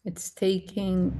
It's taking.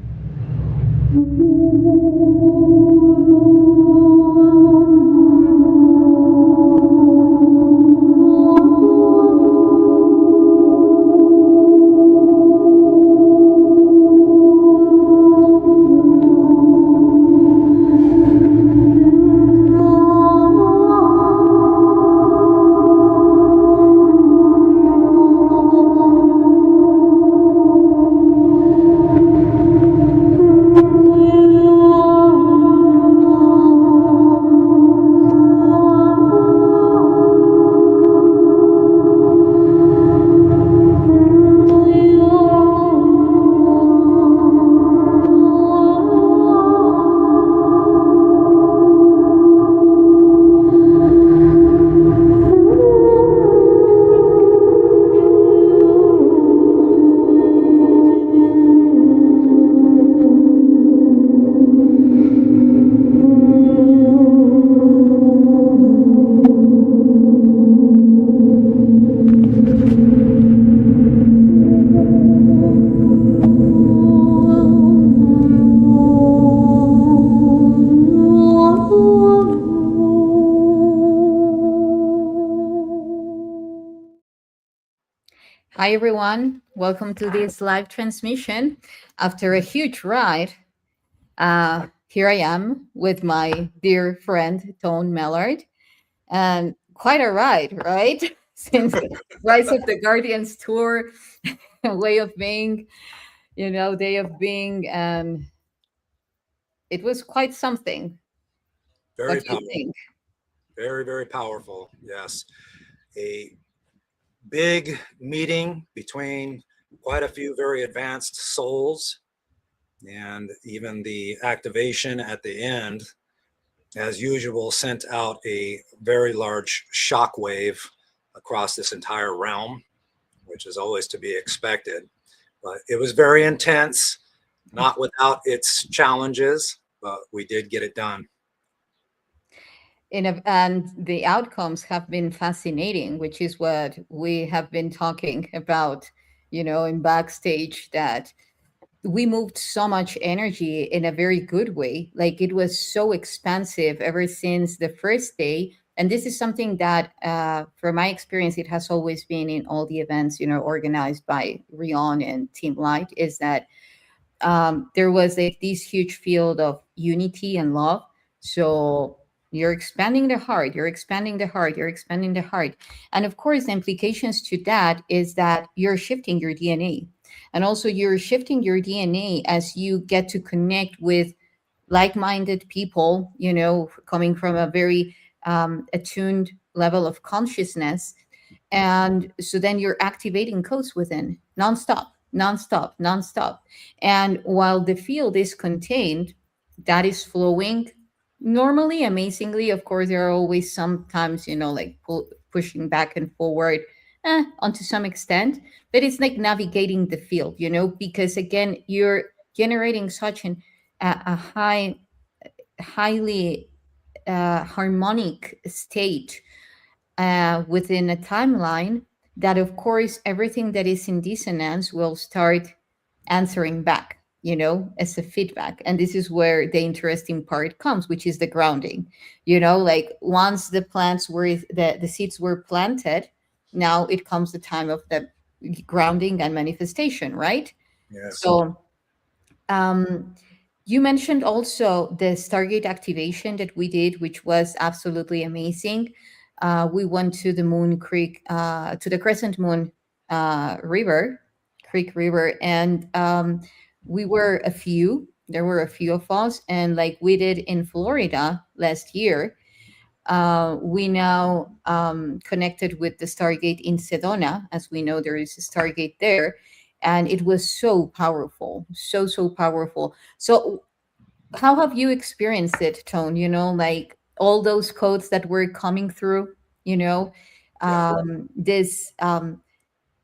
Hi, everyone. Welcome to this live transmission. After a huge ride, here I am with my dear friend, Tone Mellard. And quite a ride, right? Since Rise of the Guardians tour, way of being, day of being. And it was quite something. What Very do you powerful. think? Very, very powerful. Yes. A big meeting between quite a few very advanced souls, and even the activation at the end, as usual, sent out a very large shock wave across this entire realm, which is always to be expected. But it was very intense, not without its challenges, but we did get it done. And the outcomes have been fascinating, which is what we have been talking about, in backstage, that we moved so much energy in a very good way. Like it was so expansive ever since the first day. And this is something that, from my experience, it has always been in all the events, organized by Rion and Team Light, is that there was like this huge field of unity and love. So you're expanding the heart, you're expanding the heart, you're expanding the heart. And of course, the implications to that is that you're shifting your DNA. And also, you're shifting your DNA as you get to connect with like minded people, coming from a very attuned level of consciousness. And so then you're activating codes within nonstop, nonstop, nonstop. And while the field is contained, that is flowing normally, amazingly. Of course, there are always sometimes, like pushing back and forward, onto some extent, but it's like navigating the field, because again, you're generating such a highly harmonic state within a timeline, that of course everything that is in dissonance will start answering back, as a feedback. And this is where the interesting part comes, which is the grounding. Like once the plants were the seeds were planted, now it comes the time of the grounding and manifestation, right? Yes. So um you mentioned also the Stargate activation that we did, which was absolutely amazing. We went to the Moon Creek, to the Crescent Moon Creek River, and we were a few. There were a few of us, and like we did in Florida last year, we now connected with the Stargate in Sedona. As we know, there is a Stargate there, and it was so powerful, so powerful. So how have you experienced it, Tone? Like all those codes that were coming through, you know, Yeah. this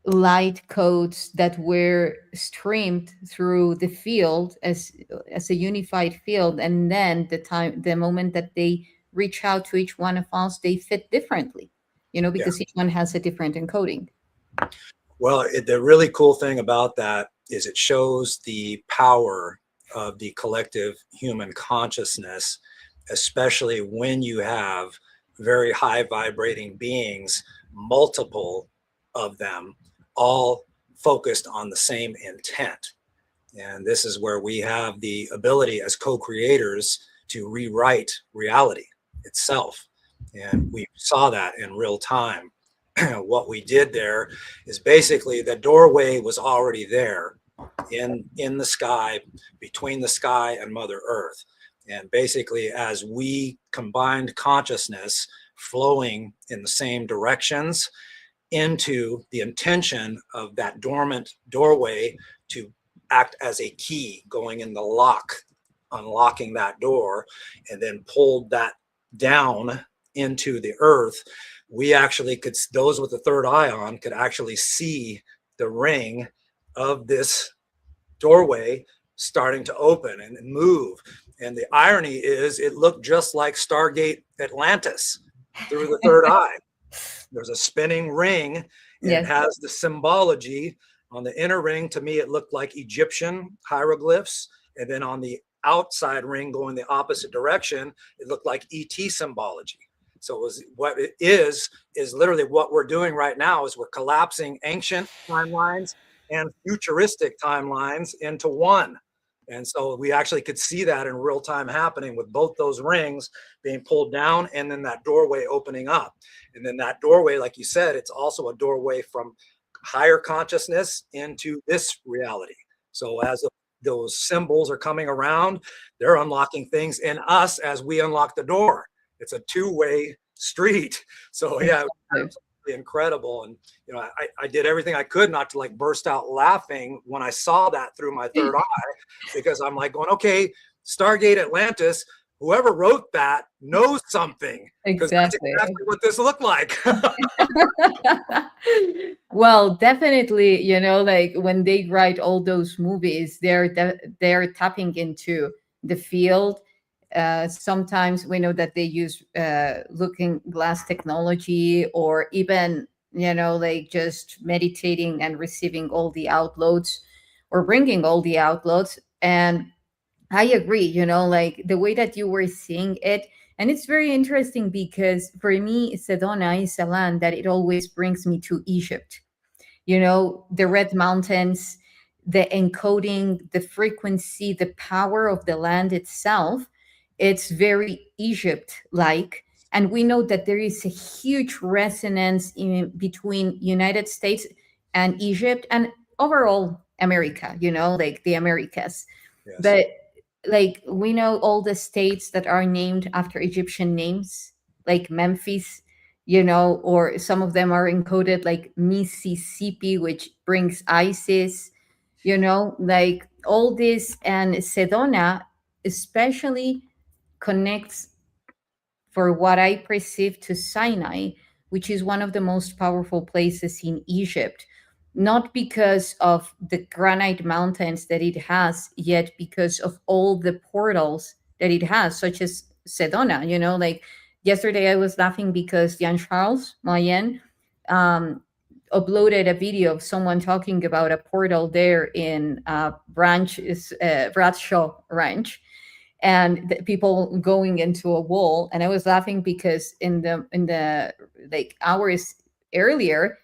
light codes that were streamed through the field as a unified field, and then the moment that they reach out to each one of us, they fit differently, Yeah. because each one has a different encoding. Well, the really cool thing about that is it shows the power of the collective human consciousness, especially when you have very high vibrating beings, multiple of them, all focused on the same intent. And this is where we have the ability as co-creators to rewrite reality itself. And we saw that in real time. What we did there is basically the doorway was already there in the sky, between the sky and Mother Earth. And basically, as we combined consciousness flowing in the same directions into the intention of that dormant doorway to act as a key going in the lock, unlocking that door, and then pulled that down into the earth, we actually could, those with the third eye on could actually see the ring of this doorway starting to open and move. And the irony is it looked just like Stargate Atlantis through the third eye. There's a spinning ring, and Yes. it has the symbology on the inner ring. To me, it looked like Egyptian hieroglyphs. And then on the outside ring going the opposite direction, it looked like ET symbology. So it was, what it is literally what we're doing right now is we're collapsing ancient timelines and futuristic timelines into one. And so we actually could see that in real time happening with both those rings being pulled down and then that doorway opening up. And then that doorway, like you said, it's also a doorway from higher consciousness into this reality. So as those symbols are coming around, they're unlocking things in us as we unlock the door. It's a two-way street. So yeah, it's incredible. And you know, I did everything I could not to like burst out laughing when I saw that through my third eye, because I'm like going, okay, Stargate Atlantis, whoever wrote that knows something, because that's exactly what this looked like. Well, definitely, you know, like when they write all those movies, they're tapping into the field. Sometimes we know that they use looking glass technology, or even, you know, like just meditating and receiving all the outloads, or bringing all the outloads. And I agree, you know, like the way that you were seeing it. And it's very interesting because for me, Sedona is a land that it always brings me to Egypt. You know, the red mountains, the encoding, the frequency, the power of the land itself. It's very Egypt like. And we know that there is a huge resonance in between United States and Egypt and overall America, you know, like the Americas. Yes. But like we know all the states that are named after Egyptian names, like Memphis, you know, or some of them are encoded like Mississippi, which brings ISIS, you know, like all this. And Sedona especially connects, for what I perceive, to Sinai, which is one of the most powerful places in Egypt. Not because of the granite mountains that it has, yet because of all the portals that it has, such as Sedona. You know, like yesterday I was laughing because Jean Charles Mayen uploaded a video of someone talking about a portal there in Bradshaw Ranch, and people going into a wall. And I was laughing because in the like hours earlier,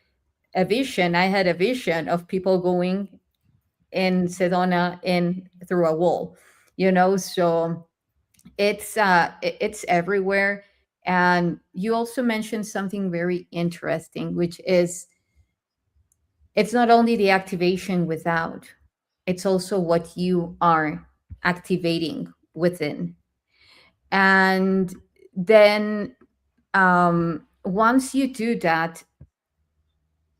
I had a vision of people going in Sedona in through a wall, you know. So it's everywhere. And you also mentioned something very interesting, which is it's not only the activation without, it's also what you are activating within. And then once you do that,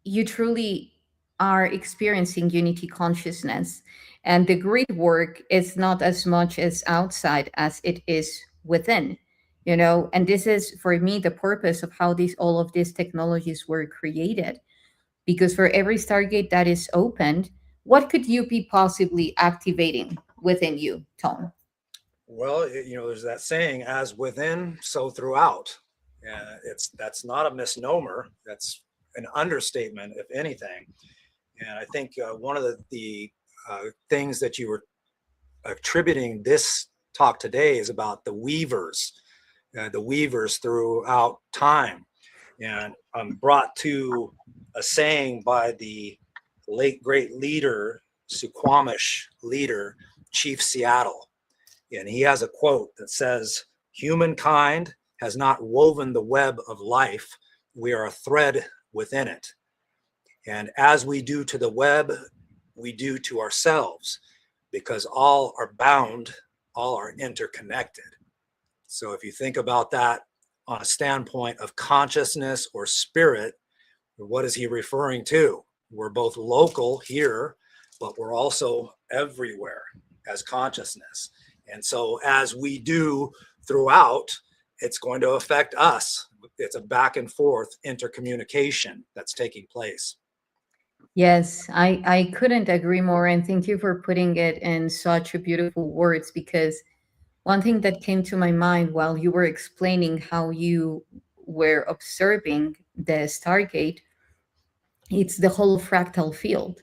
you truly are experiencing unity consciousness. And the grid work is not as much as outside as it is within, you know. And this is for me the purpose of how these all of these technologies were created. Because for every Stargate that is opened, what could you be possibly activating within you, Tom? Well, you know, there's that saying, as within, so throughout. And that's not a misnomer. That's an understatement, if anything. And I think one of the things that you were attributing this talk today is about the weavers throughout time. And I'm brought to a saying by the late great leader, Suquamish leader, Chief Seattle. And he has a quote that says, "Humankind has not woven the web of life. We are a thread within it. And as we do to the web, we do to ourselves, because all are bound, all are interconnected." So if you think about that on a standpoint of consciousness or spirit, what is he referring to? We're both local here, but we're also everywhere as consciousness. And so as we do throughout, it's going to affect us. It's a back and forth intercommunication that's taking place. Yes, I couldn't agree more. And thank you for putting it in such a beautiful words, because one thing that came to my mind while you were explaining how you were observing the Stargate, it's the whole fractal field.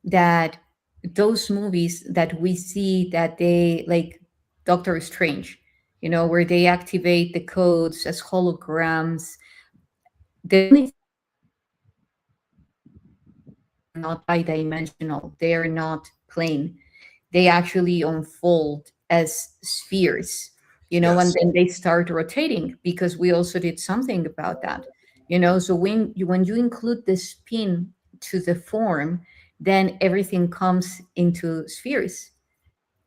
That those movies that we see, that they like Doctor Strange, where they activate the codes as holograms. The only thing, not bidimensional, they are not plain. They actually unfold as spheres, and Yes. then they start rotating, because we also did something about that. So when you include the spin to the form, then everything comes into spheres.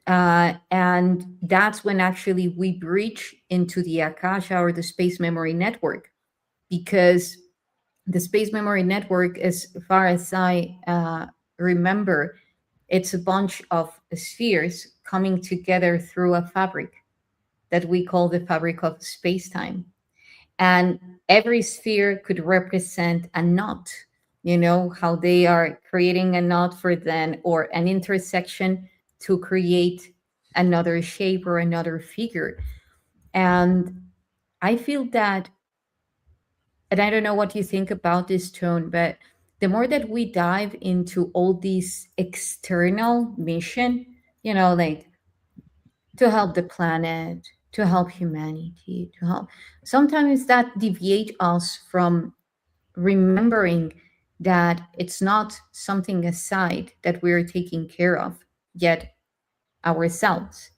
And that's when actually we breach into the Akasha, or the space memory network, because the space memory network, as far as I remember, it's a bunch of spheres coming together through a fabric that we call the fabric of space-time. And every sphere could represent a knot, how they are creating a knot for then, or an intersection to create another shape or another figure. And I feel that, and I don't know what you think about this, Tone, but the more that we dive into all these external mission, like to help the planet, to help humanity, to help, sometimes that deviate us from remembering that it's not something aside that we're taking care of yet ourselves.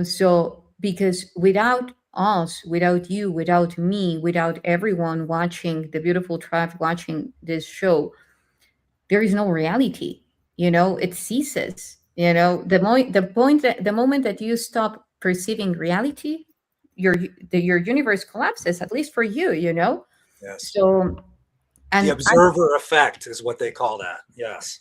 So because without us, without you, without me, without everyone watching, the beautiful tribe watching this show, there is no reality. It ceases. The moment that you stop perceiving reality, your universe collapses, at least for you. Yes. So, The and observer effect is what they call that. Yes.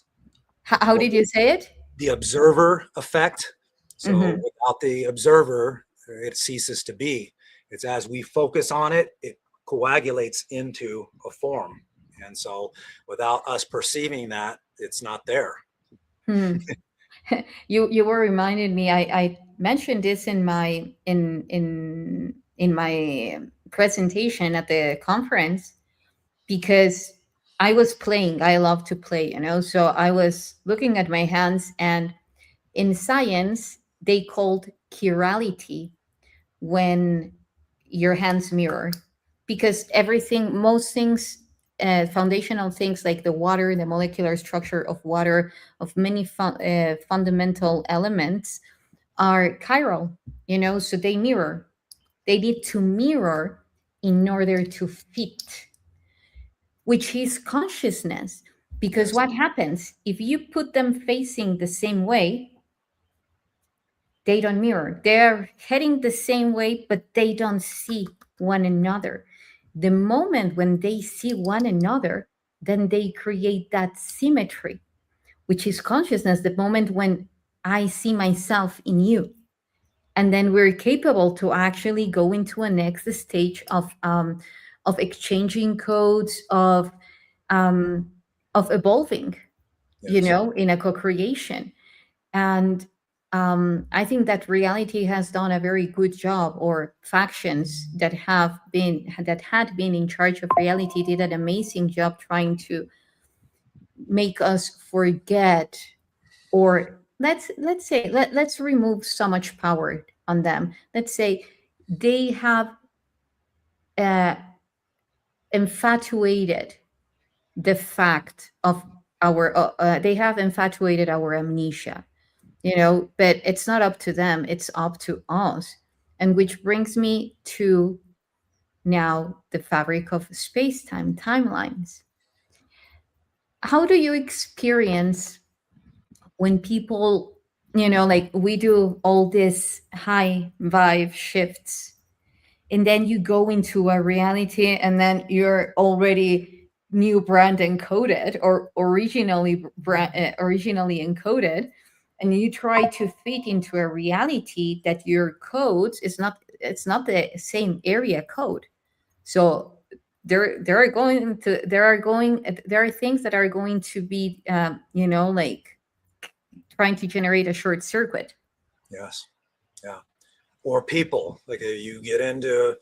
how did you say it? The observer effect. So Hmm. without the observer, it ceases to be. It's as we focus on it, it coagulates into a form. And so without us perceiving that, it's not there. Hmm. You were reminded me. I mentioned this in my presentation at the conference, because I was playing. I love to play, So I was looking at my hands, and in science they called chirality when your hands mirror, because everything, most things, foundational things like the water, the molecular structure of water, of many fundamental elements, are chiral. So they mirror. They need to mirror in order to fit, which is consciousness. Because Yes. what happens if you put them facing the same way? They don't mirror. They're heading the same way, but they don't see one another. The moment when they see one another, then they create that symmetry, which is consciousness. The moment when I see myself in you, and then we're capable to actually go into a next stage of exchanging codes, um, of evolving, Yes. in a co-creation. And I think that reality has done a very good job, or factions that had been in charge of reality did an amazing job trying to make us forget, or let's say let's remove so much power on them. Let's say they have uh, infatuated the fact of our they have infatuated our amnesia, you know, but it's not up to them, it's up to us. And which brings me to now the fabric of space-time timelines. How do you experience when people, you know, like we do all this high vibe shifts, and then you go into a reality and then you're already new brand encoded, or originally encoded, and you try to fit into a reality that your codes is not, it's not the same area code. So there are things that are going to be you know, like trying to generate a short circuit. Yes. Yeah. Or people, like you get into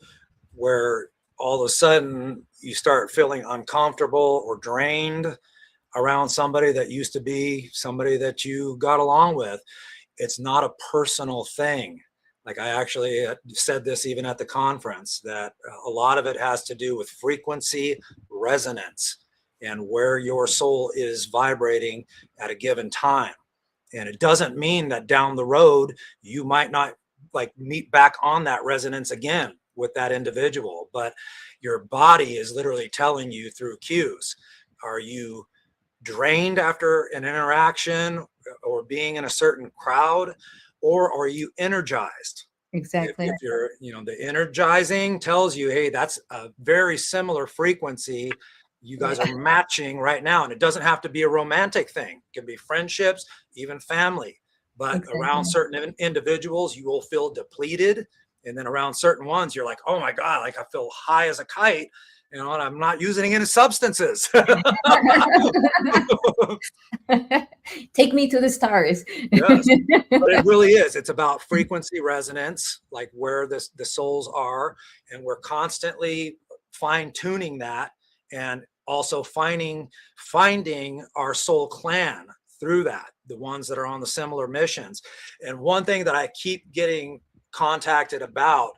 where all of a sudden you start feeling uncomfortable or drained around somebody that used to be somebody that you got along with. It's not a personal thing. Like I actually said this even at the conference, that a lot of it has to do with frequency resonance and where your soul is vibrating at a given time. And it doesn't mean that down the road you might not like meet back on that resonance again with that individual, but your body is literally telling you through cues. Are you drained after an interaction or being in a certain crowd, or are you energized? Exactly. If you're, you know, the energizing tells you, hey, that's a very similar frequency. You guys Yeah. are matching right now. And it doesn't have to be a romantic thing. It can be friendships, even family. But around Exactly. certain individuals, you will feel depleted. And then around certain ones, you're like, oh my God, like I feel high as a kite, you know, and I'm not using any substances. Take me to the stars. Yes, but it really is. It's about frequency resonance, like where the souls are, and we're constantly fine tuning that, and also finding our soul clan through that, the ones that are on the similar missions. And one thing that I keep getting contacted about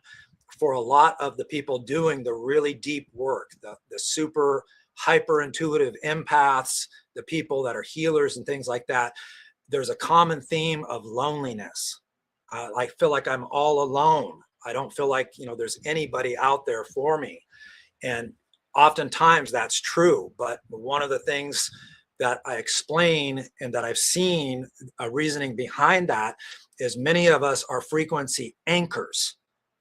for a lot of the people doing the really deep work, the super hyper intuitive empaths, the people that are healers and things like that, there's a common theme of loneliness. I feel like I'm all alone. I don't feel like, you know, there's anybody out there for me. And oftentimes that's true. But one of the things that I explain and that I've seen a reasoning behind that is many of us are frequency anchors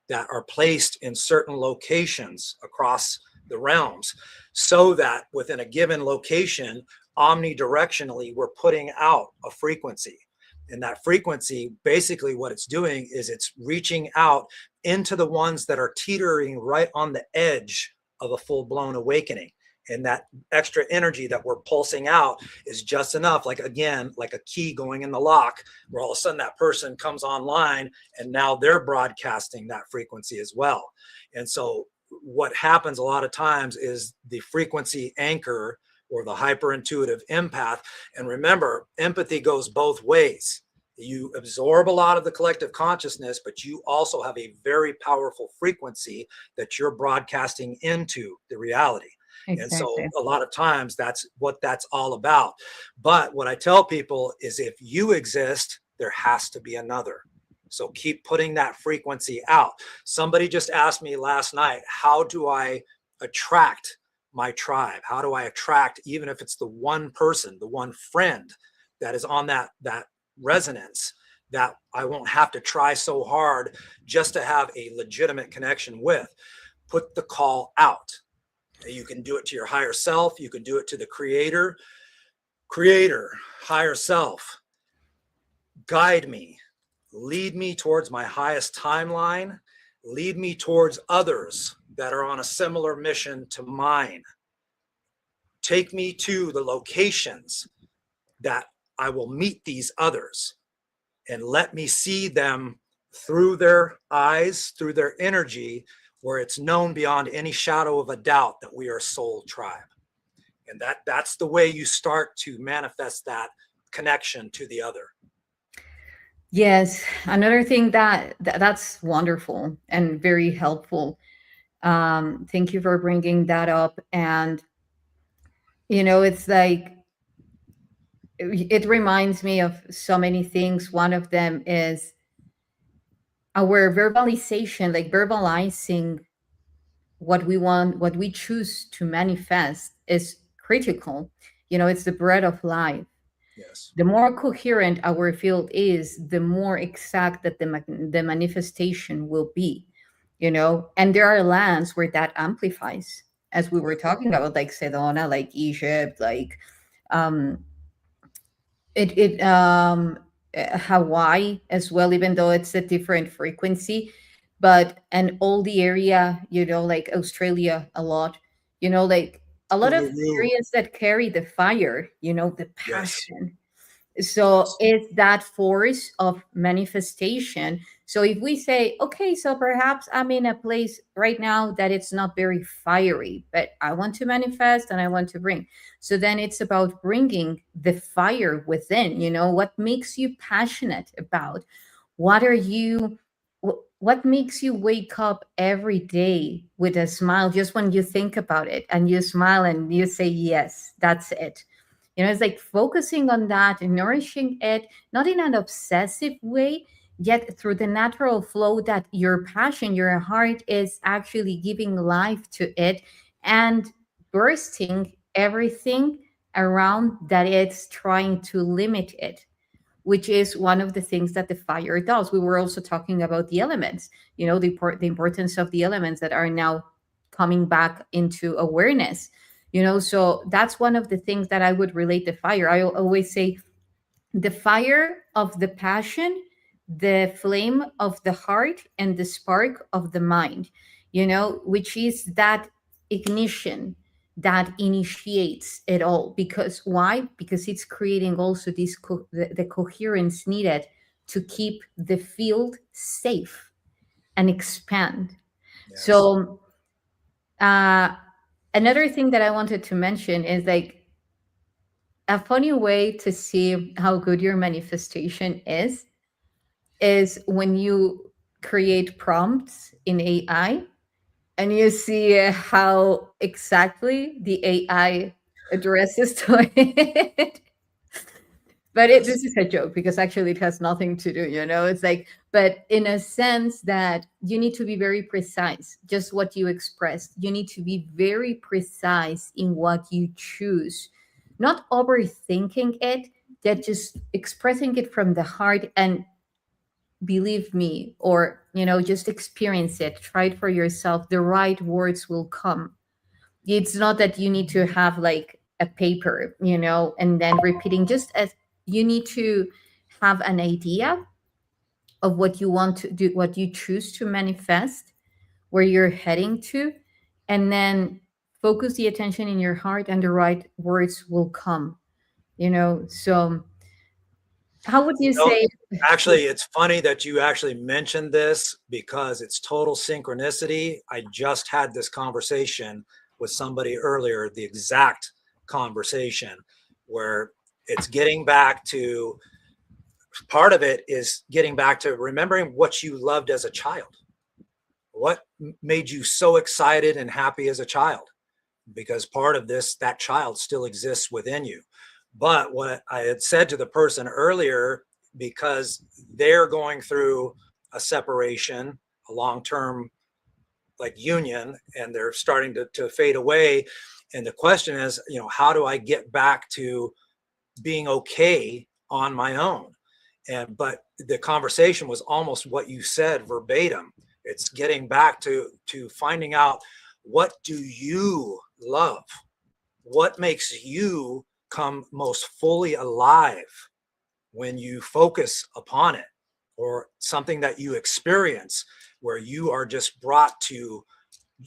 that are placed in certain locations across the realms, so that within a given location, omnidirectionally, we're putting out a frequency. And that frequency, basically what it's doing is it's reaching out into the ones that are teetering right on the edge of a full-blown awakening. And that extra energy that we're pulsing out is just enough, like again, like a key going in the lock, where all of a sudden that person comes online and now they're broadcasting that frequency as well. And so what happens a lot of times is the frequency anchor or the hyper intuitive empath. And remember, empathy goes both ways. You absorb a lot of the collective consciousness, but you also have a very powerful frequency that you're broadcasting into the reality. And so Exactly. a lot of times that's what that's all about. But what I tell people is if you exist, there has to be another. So keep putting that frequency out. Somebody just asked me last night, how do I attract my tribe? How do I attract, even if it's the one person, the one friend that is on that resonance, that I won't have to try so hard just to have a legitimate connection with? Put the call out. You can do it to your higher self. You can do it to the creator, higher self. Guide me, lead me towards my highest timeline, lead me towards others that are on a similar mission to mine. Take me to the locations that I will meet these others, and let me see them through their eyes, through their energy, where it's known beyond any shadow of a doubt that we are soul tribe. And that's the way you start to manifest that connection to the other. Yes, another thing that's wonderful and very helpful. Thank you for bringing that up. And it's like it reminds me of so many things. One of them is our verbalization, like verbalizing what we want, what we choose to manifest is critical. It's the bread of life. Yes. The more coherent our field is, the more exact that the manifestation will be, and there are lands where that amplifies, as we were talking about, like Sedona, like Egypt, like um, Hawaii as well, even though it's a different frequency, but and all the area, like Australia a lot, like a lot of Uluru. areas that carry the fire, the Yes. passion. So Yes. it's that force of manifestation. So if we say, okay, so perhaps I'm in a place right now that it's not very fiery, but I want to manifest and I want to bring. So then it's about bringing the fire within, what makes you passionate about? What are you, what makes you wake up every day with a smile just when you think about it and you smile and you say, yes, that's it. It's like focusing on that and nourishing it, not in an obsessive way, yet through the natural flow that your passion, your heart is actually giving life to it and bursting everything around that it's trying to limit it, which is one of the things that the fire does. We were also talking about the elements, the importance of the elements that are now coming back into awareness. So that's one of the things that I would relate to fire. I always say the fire of the passion, the flame of the heart, and the spark of the mind, which is that ignition that initiates it all. Because why? Because it's creating also this the coherence needed to keep the field safe and expand. Yes. So another thing that I wanted to mention is like a funny way to see how good your manifestation is when you create prompts in AI and you see how exactly the AI addresses to it. But Yes. this is a joke because actually it has nothing to do, it's like, but in a sense that you need to be very precise, just what you expressed. You need to be very precise in what you choose, not overthinking it, that just expressing it from the heart. And believe me, or, just experience it, try it for yourself. The right words will come. It's not that you need to have like a paper, and then repeating, just as you need to have an idea of what you want to do, what you choose to manifest, where you're heading to, and then focus the attention in your heart and the right words will come, so how would you No, say? actually, it's funny that you actually mentioned this because it's total synchronicity. I just had this conversation with somebody earlier, the exact conversation, where it's getting back to, part of it is getting back to remembering what you loved as a child. What made you so excited and happy as a child? Because part of this, that child still exists within you. But what I had said to the person earlier, because they're going through a separation, a long-term like union, and they're starting to fade away. And the question is, how do I get back to being okay on my own? But the conversation was almost what you said verbatim. It's getting back to finding out, what do you love? What makes you come most fully alive when you focus upon it, or something that you experience where you are just brought to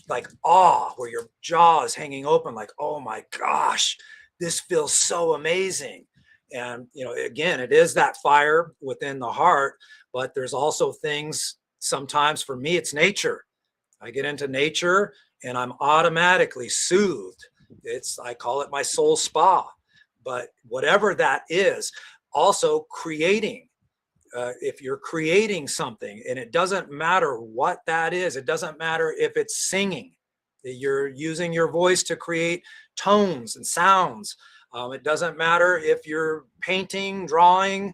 like awe, where your jaw is hanging open, like, oh my gosh, this feels so amazing. And again, it is that fire within the heart, but there's also things, sometimes for me it's nature. I get into nature and I'm automatically soothed I call it my soul spa. But whatever that is, also creating. If you're creating something, and it doesn't matter what that is, it doesn't matter if it's singing, you're using your voice to create tones and sounds. It doesn't matter if you're painting, drawing,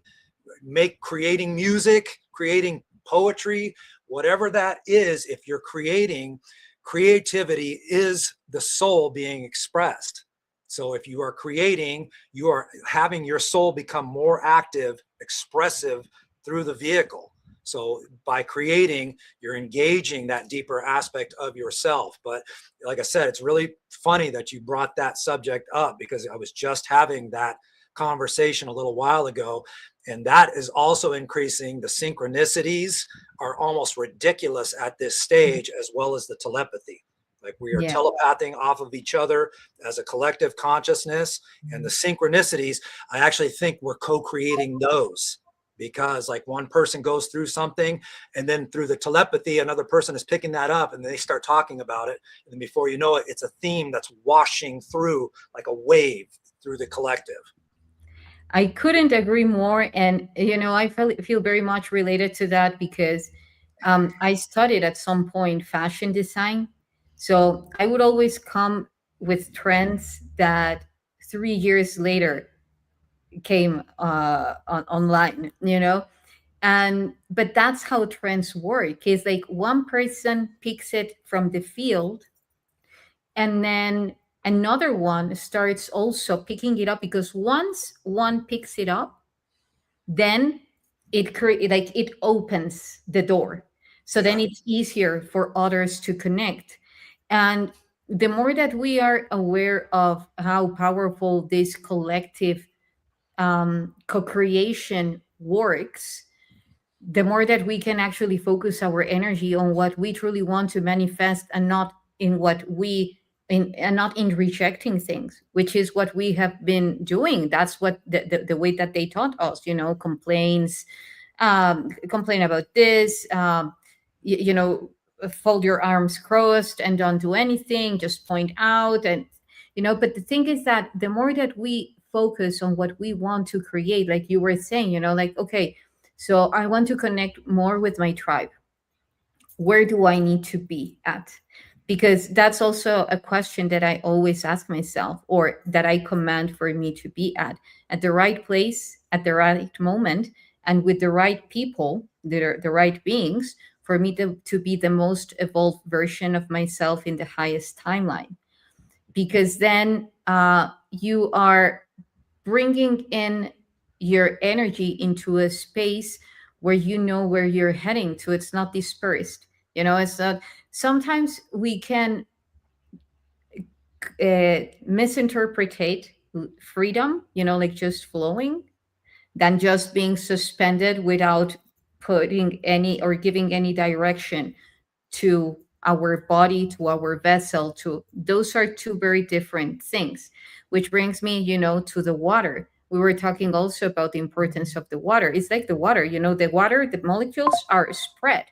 creating music, creating poetry, whatever that is. If you're creating, creativity is the soul being expressed. So if you are creating, you are having your soul become more active, expressive through the vehicle. So by creating, you're engaging that deeper aspect of yourself. But like I said, it's really funny that you brought that subject up, because I was just having that conversation a little while ago. And that is also increasing. The synchronicities are almost ridiculous at this stage, as well as the telepathy. Like we are Yeah. telepathing off of each other as a collective consciousness. And the synchronicities, I actually think we're co-creating those, because like one person goes through something, and then through the telepathy, another person is picking that up, and they start talking about it. And then before you know it, it's a theme that's washing through like a wave through the collective. I couldn't agree more. And, I feel very much related to that, because I studied at some point fashion design. So I would always come with trends that 3 years later came online, but that's how trends work. It's like one person picks it from the field, and then another one starts also picking it up, because once one picks it up, then it opens the door. So then Yeah. it's easier for others to connect. And the more that we are aware of how powerful this collective co-creation works, the more that we can actually focus our energy on what we truly want to manifest, and not in and not in rejecting things, which is what we have been doing. That's what the way that they taught us, complaints, complain about this, fold your arms crossed and don't do anything, just point out. And but the thing is that the more that we focus on what we want to create, like you were saying, like, okay, so I want to connect more with my tribe. Where do I need to be at? Because that's also a question that I always ask myself, or that I command for me to be at the right place, at the right moment, and with the right people, the right beings, for me to be the most evolved version of myself in the highest timeline. Because then you are bringing in your energy into a space where you know where you're heading to. It's not dispersed. It's not. Sometimes we can misinterpret freedom, like just flowing, than just being suspended without putting any or giving any direction to our body, to our vessel. To those are two very different things. Which brings me, to the water. We were talking also about the importance of the water. It's like the water, the molecules are spread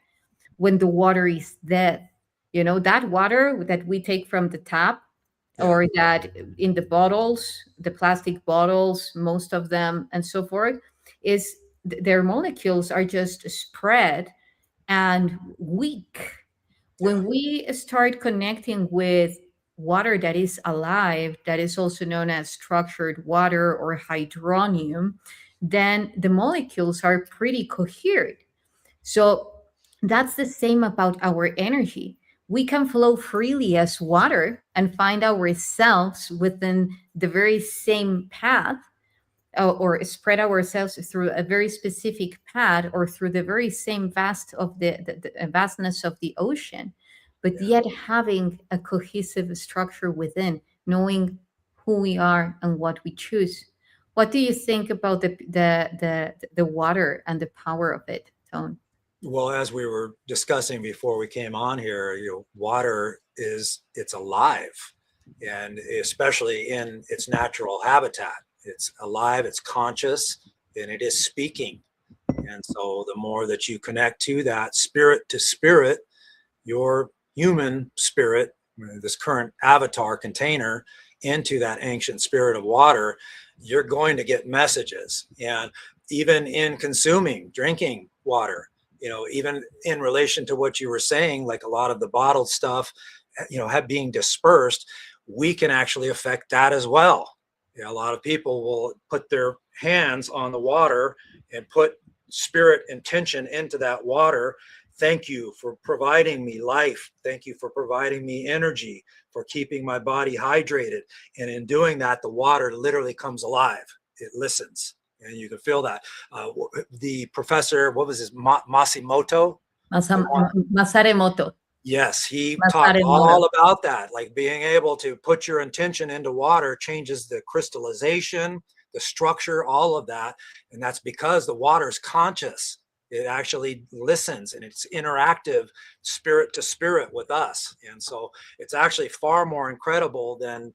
when the water is dead. That water that we take from the tap, Yeah. or that in the bottles, the plastic bottles, most of them, and so forth, is their molecules are just spread and weak. Yeah. When we start connecting with water that is alive, that is also known as structured water or hydronium, then the molecules are pretty coherent. So that's the same about our energy. We can flow freely as water and find ourselves within the very same path, or spread ourselves through a very specific path, or through the very same the vastness of the ocean, but Yeah. yet having a cohesive structure within, knowing who we are and what we choose. What do you think about the water and the power of it, Tone? Well, as we were discussing before we came on here, water it's alive, and especially in its natural habitat. It's alive, it's conscious, and it is speaking. And so the more that you connect to that spirit to spirit, your human spirit, this current avatar container, into that ancient spirit of water, you're going to get messages. And even in consuming, drinking water, even in relation to what you were saying, like a lot of the bottled stuff, have being dispersed, we can actually affect that as well. A lot of people will put their hands on the water and put spirit intention into that water. Thank you for providing me life. Thank you for providing me energy, for keeping my body hydrated. And in doing that, the water literally comes alive. It listens. And you can feel that. The professor, what was his, Masimoto? Masaremoto. Yes, he talked all about that, like being able to put your intention into water changes the crystallization, the structure, all of that. And that's because the water is conscious. It actually listens and it's interactive spirit to spirit with us. And so it's actually far more incredible than,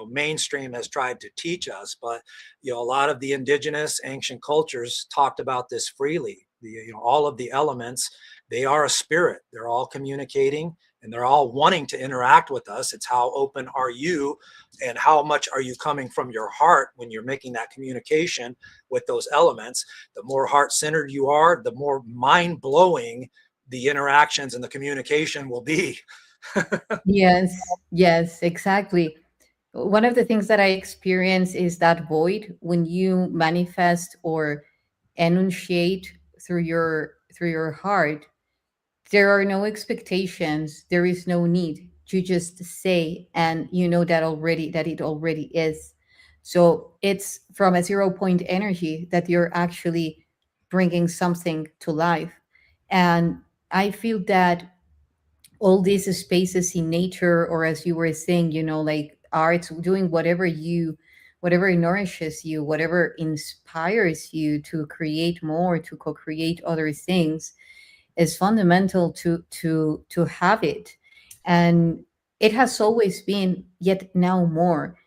mainstream has tried to teach us. But, a lot of the indigenous ancient cultures talked about this freely. All of the elements, they are a spirit. They're all communicating and they're all wanting to interact with us. It's how open are you and how much are you coming from your heart when you're making that communication with those elements. The more heart-centered you are, the more mind-blowing the interactions and the communication will be. Yes, exactly. One of the things that I experience is that void when you manifest or enunciate through your heart. There are no expectations, there is no need. You just say, and you know that it already is. So it's from a 0 point energy that you're actually bringing something to life. And I feel that all these spaces in nature, or as you were saying, like arts, doing whatever nourishes you, whatever inspires you to create more, to co-create other things, is fundamental to have it. And it has always been, yet now more,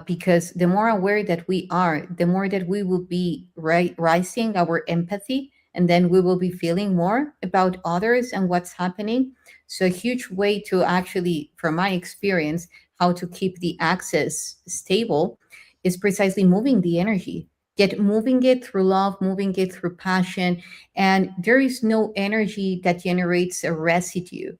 because the more aware that we are, the more that we will be rising our empathy, and then we will be feeling more about others and what's happening. So a huge way to actually, from my experience, how to keep the access stable is precisely moving the energy. Get moving it through love, moving it through passion. And there is no energy that generates a residue.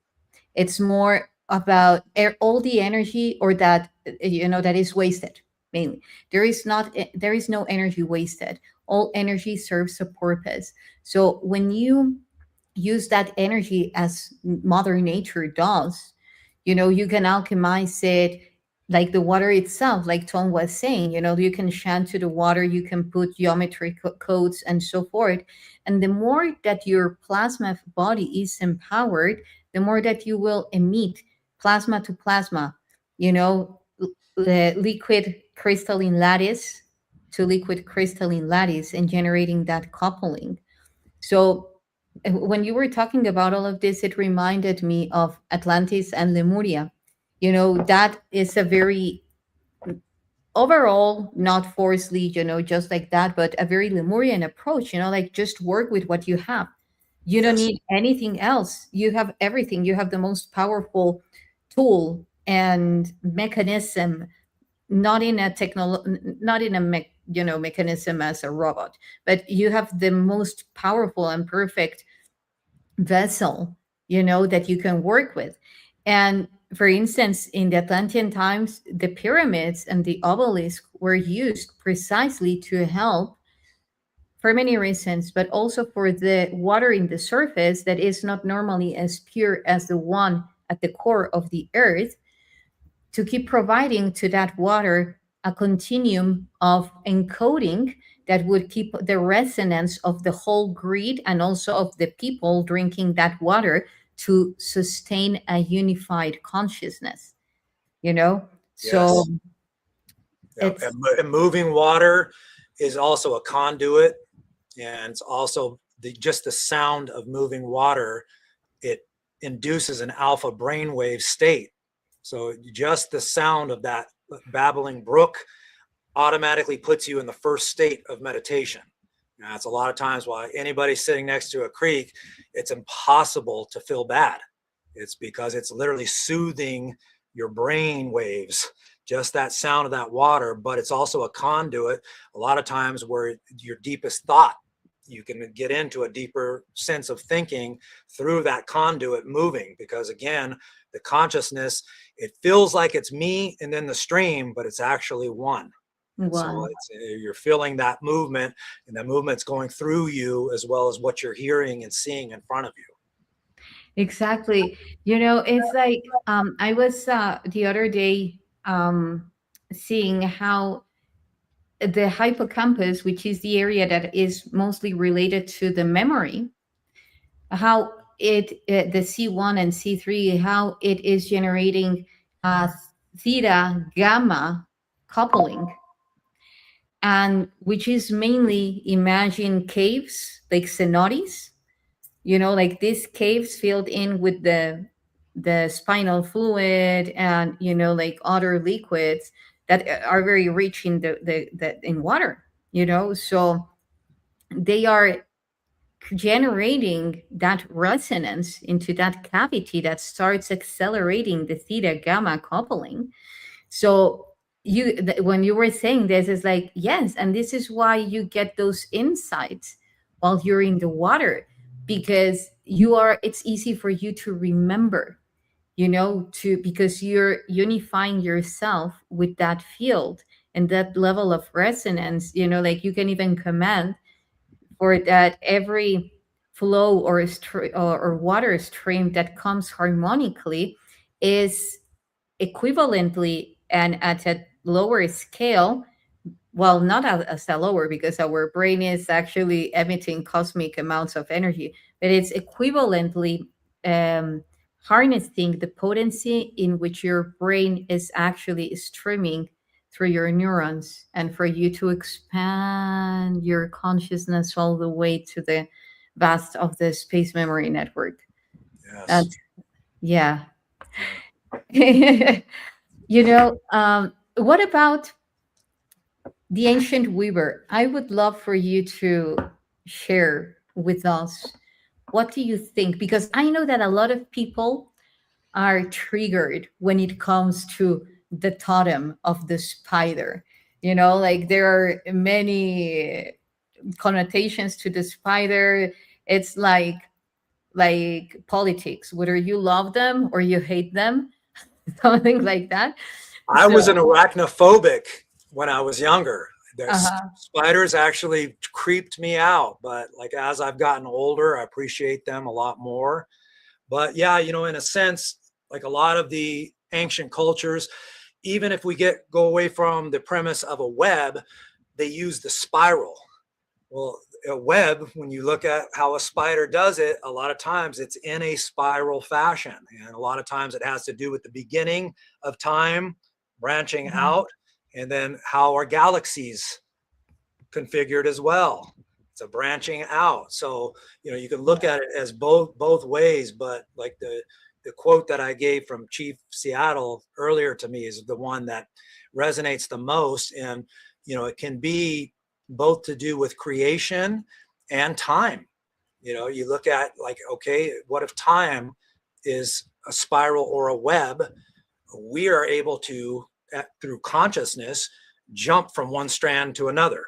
It's more about all the energy, or that that is wasted. Mainly, there is no energy wasted. All energy serves a purpose. So when you use that energy as Mother Nature does, you can alchemize it, like the water itself, like Tom was saying. You can chant to the water, you can put geometry codes and so forth. And the more that your plasma body is empowered, the more that you will emit plasma to plasma, the liquid crystalline lattice to liquid crystalline lattice, and generating that coupling. So when you were talking about all of this, it reminded me of Atlantis and Lemuria. That is a very overall, not forcefully, just like that, but a very Lemurian approach, like just work with what you have. You don't Yes. need anything else. You have everything. You have the most powerful tool and mechanism, not in a not in a mechanism as a robot, but you have the most powerful and perfect vessel, that you can work with. And for instance, in the Atlantean times, the pyramids and the obelisk were used precisely to help for many reasons, but also for the water in the surface that is not normally as pure as the one at the core of the earth, to keep providing to that water a continuum of encoding that would keep the resonance of the whole grid and also of the people drinking that water to sustain a unified consciousness, so Yes. Yeah. it's And moving water is also a conduit, and it's also just the sound of moving water. It induces an alpha brainwave state. So just the sound of that babbling brook automatically puts you in the first state of meditation. Now, that's a lot of times why anybody sitting next to a creek, it's impossible to feel bad. It's because it's literally soothing your brain waves just that sound of that water, but it's also a conduit a lot of times where your deepest thought, you can get into a deeper sense of thinking through that conduit moving, because again, the consciousness, it feels like it's me and then the stream, but it's actually one. And so One. you're feeling that movement, and that movement's going through you as well as what you're hearing and seeing in front of you. Exactly. You know, it's like I was the other day seeing how the hippocampus, which is the area that is mostly related to the memory, how the C1 and C3, how it is generating uh, theta gamma coupling, and which is mainly imagine caves like cenotes, you know, like these caves filled in with the spinal fluid and, you know, like other liquids that are very rich in the in water, you know. So they are generating that resonance into that cavity that starts accelerating the theta gamma coupling. So when you were saying this, is like, yes, and this is why you get those insights while you're in the water, because it's easy for you to remember, you know, because you're unifying yourself with that field and that level of resonance, you know, like you can even command for that every flow or water stream that comes harmonically is equivalently and at a lower scale, well, not as a lower, because our brain is actually emitting cosmic amounts of energy, but it's equivalently um, harnessing the potency in which your brain is actually streaming through your neurons, and for you to expand your consciousness all the way to the vast of the space memory network. Yes. That's, yeah. Yeah. You know, what about the ancient weaver? I would love for you to share with us, what do you think? Because I know that a lot of people are triggered when it comes to the totem of the spider. You know, like there are many connotations to the spider. It's like politics, whether you love them or you hate them, something like that. I was So, an arachnophobic when I was younger. The uh-huh. spiders actually creeped me out, but like as I've gotten older, I appreciate them a lot more. But yeah, you know, in a sense, like a lot of the ancient cultures, even if we go away from the premise of a web, they use the spiral. Well, a web, when you look at how a spider does it, a lot of times it's in a spiral fashion. And a lot of times it has to do with the beginning of time branching Mhm. out, and then how our galaxies configured as well. It's a branching out. So, you know, you can look Yeah. at it as both ways, but like the quote that I gave from Chief Seattle earlier to me is the one that resonates the most. And, you know, it can be both to do with creation and time. You know, you look at like, okay, what if time is a spiral or a web? We are able to, through consciousness, jump from one strand to another.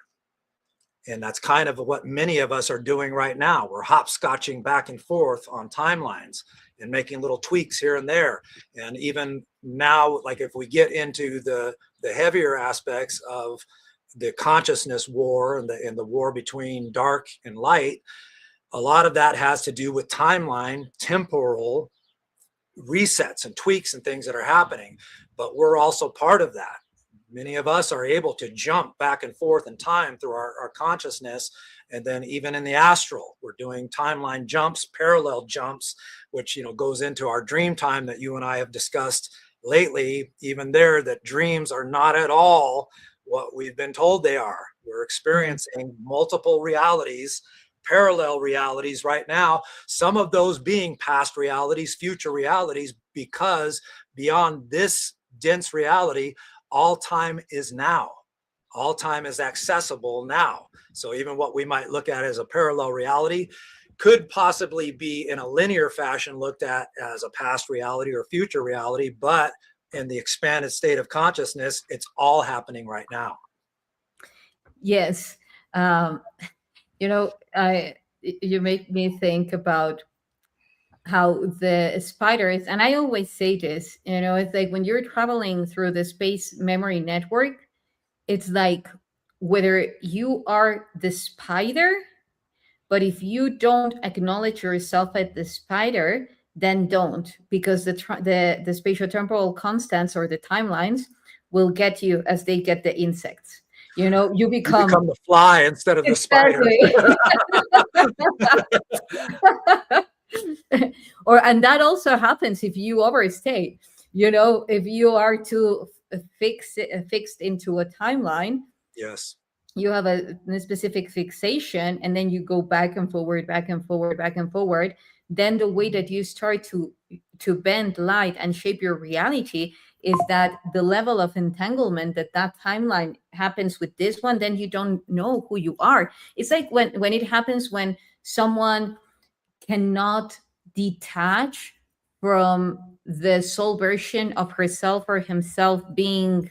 And that's kind of what many of us are doing right now. We're hopscotching back and forth on timelines and making little tweaks here and there. And even now, like if we get into the heavier aspects of the consciousness war and the war between dark and light, a lot of that has to do with timeline, temporal resets and tweaks and things that are happening. But we're also part of that. Many of us are able to jump back and forth in time through our consciousness. And then even in the astral, we're doing timeline jumps, parallel jumps, which, you know, goes into our dream time that you and I have discussed lately. Even there, that dreams are not at all what we've been told they are. We're Right. experiencing multiple realities, parallel realities right now, some of those being past realities, future realities, because beyond this dense reality, all time is now. All time is accessible now. So even what we might look at as a parallel reality could possibly be in a linear fashion looked at as a past reality or future reality, but in the expanded state of consciousness, it's all happening right now. Yes. You know, you make me think about how the spiders, and I always say this, you know, it's like when you're traveling through the space memory network, it's like whether you are the spider, but if you don't acknowledge yourself as the spider, then don't, because the spatial temporal constants or the timelines will get you as they get the insects. You know, you You become become the fly instead of the spider. exactly. And that also happens if you overstay. You know, if you are too fixed into a timeline, Yes. you have a specific fixation, and then you go back and forward, back and forward, back and forward. Then the way that you start to bend light and shape your reality is that the level of entanglement that timeline happens with this one, then you don't know who you are. It's like when it happens when someone cannot detach from the soul version of herself or himself being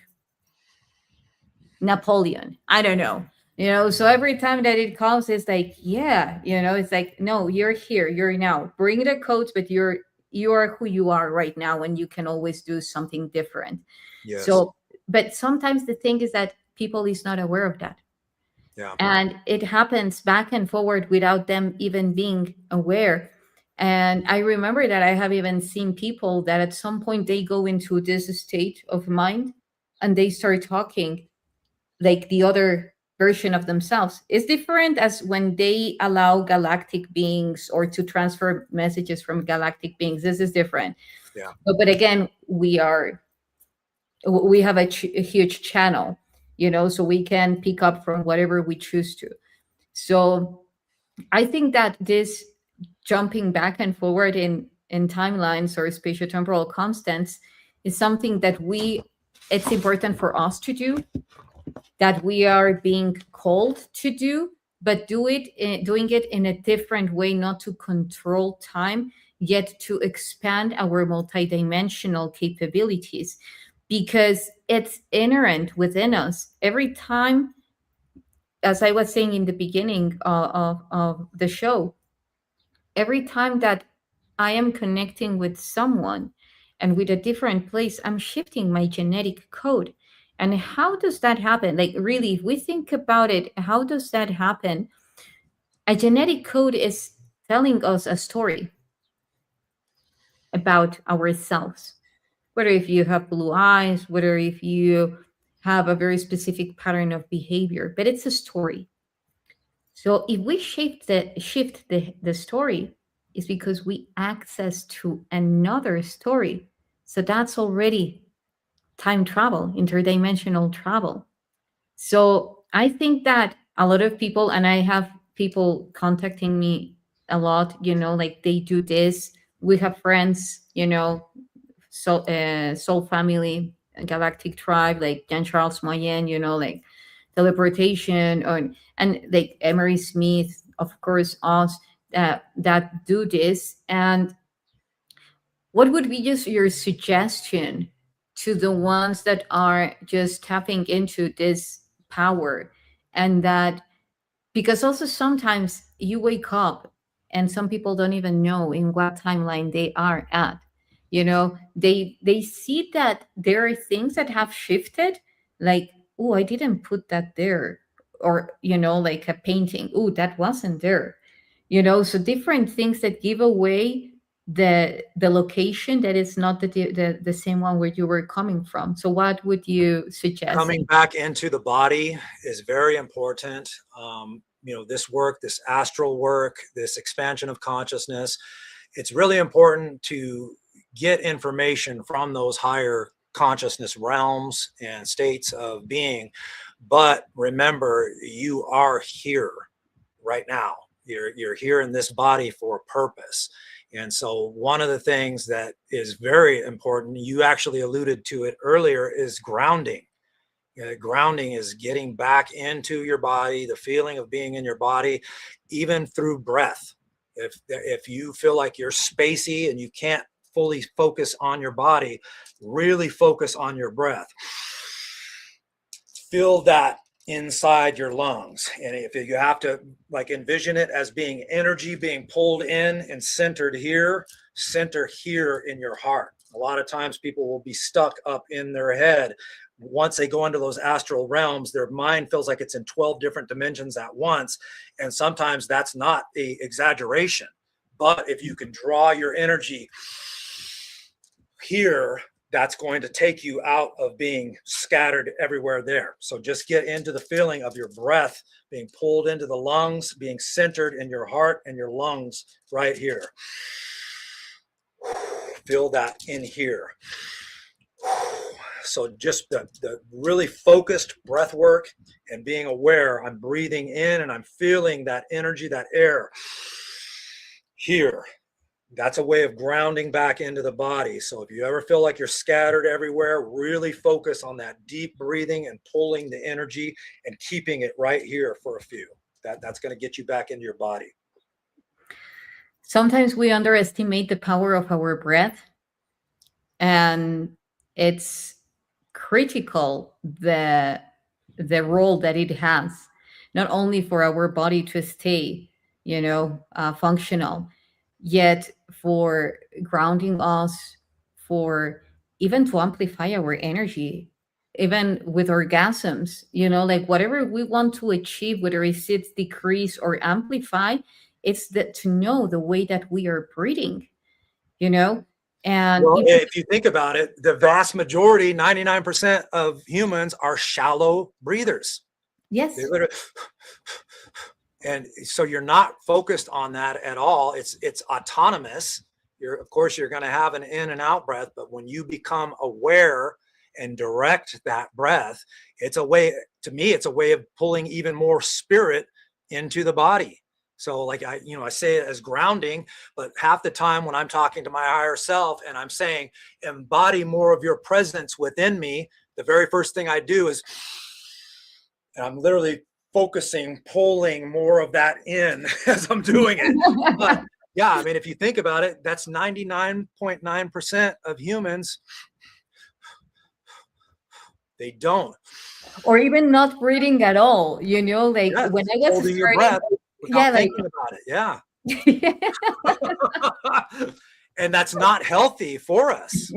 Napoleon. I don't know. You know, so every time that it comes, it's like, yeah, you know, it's like, no, you're here, you're now. Bring the coats, but you are who you are right now, and you can always do something different. Yes. So, but sometimes the thing is that people is not aware of that. Yeah. And it happens back and forward without them even being aware. And I remember that I have even seen people that at some point they go into this state of mind and they start talking like the other version of themselves. Is different as when they allow galactic beings or to transfer messages from galactic beings. This is different. Yeah. But again, we have a huge channel, you know, so we can pick up from whatever we choose to. So I think that this jumping back and forward in timelines or spatial temporal constants is something that it's important for us to do, that we are being called to do, but doing it in a different way, not to control time, yet to expand our multidimensional capabilities, because it's inherent within us. Every time, as I was saying in the beginning of the show, every time that I am connecting with someone and with a different place, I'm shifting my genetic code. And how does that happen? Like, really, if we think about it, how does that happen? A genetic code is telling us a story about ourselves, whether if you have blue eyes, whether if you have a very specific pattern of behavior, but it's a story. So if we shift the story, is because we access to another story. So that's already time travel, interdimensional travel. So I think that a lot of people, and I have people contacting me a lot, you know, like they do this. We have friends, you know, Soul Family, Galactic Tribe, like Jean Charles Moyen, you know, like teleportation, or and like Emery Smith, of course, us that do this. And what would be just your suggestion to the ones that are just tapping into this power? And that, because also sometimes you wake up and some people don't even know in what timeline they are at. You know, they see that there are things that have shifted, like, oh, I didn't put that there, or you know, like a painting, oh, that wasn't there. You know, so different things that give away the location that is not the same one where you were coming from. So what would you suggest? Coming back into the body is very important. You know, this work, this astral work, this expansion of consciousness, it's really important to get information from those higher consciousness realms and states of being. But remember, you are here right now. You're here in this body for a purpose. And so one of the things that is very important, you actually alluded to it earlier, is grounding. Grounding is getting back into your body, the feeling of being in your body, even through breath. If you feel like you're spacey and you can't fully focus on your body, really focus on your breath. Feel that inside your lungs. And if you have to like envision it as being energy being pulled in and centered here, center here in your heart. A lot of times people will be stuck up in their head. Once they go into those astral realms, their mind feels like it's in 12 different dimensions at once. And sometimes that's not an exaggeration. But if you can draw your energy here, that's going to take you out of being scattered everywhere there. So just get into the feeling of your breath being pulled into the lungs, being centered in your heart and your lungs right here. Feel that in here. So just the really focused breath work and being aware, I'm breathing in and I'm feeling that energy, that air here. That's a way of grounding back into the body. So if you ever feel like you're scattered everywhere, really focus on that deep breathing and pulling the energy and keeping it right here for a few. That's going to get you back into your body. Sometimes we underestimate the power of our breath, and it's critical the role that it has, not only for our body to stay, functional, yet for grounding us, for even to amplify our energy, even with orgasms, like whatever we want to achieve, whether it's decrease or amplify, it's that to know the way that we are breathing, and well, if you think about it, the vast majority, 99% of humans are shallow breathers. Yes. And so you're not focused on that at all. It's autonomous. Of course, you're going to have an in and out breath, but when you become aware and direct that breath, it's a way, to me, it's a way of pulling even more spirit into the body. So like I say it as grounding, but half the time when I'm talking to my higher self and I'm saying, embody more of your presence within me, the very first thing I do is, and I'm literally focusing, pulling more of that in as I'm doing it. But yeah, I mean, if you think about it, that's 99.9% of humans. They don't. Or even not breathing at all, like yes, when I was holding your breath without thinking about it. Yeah. And that's not healthy for us.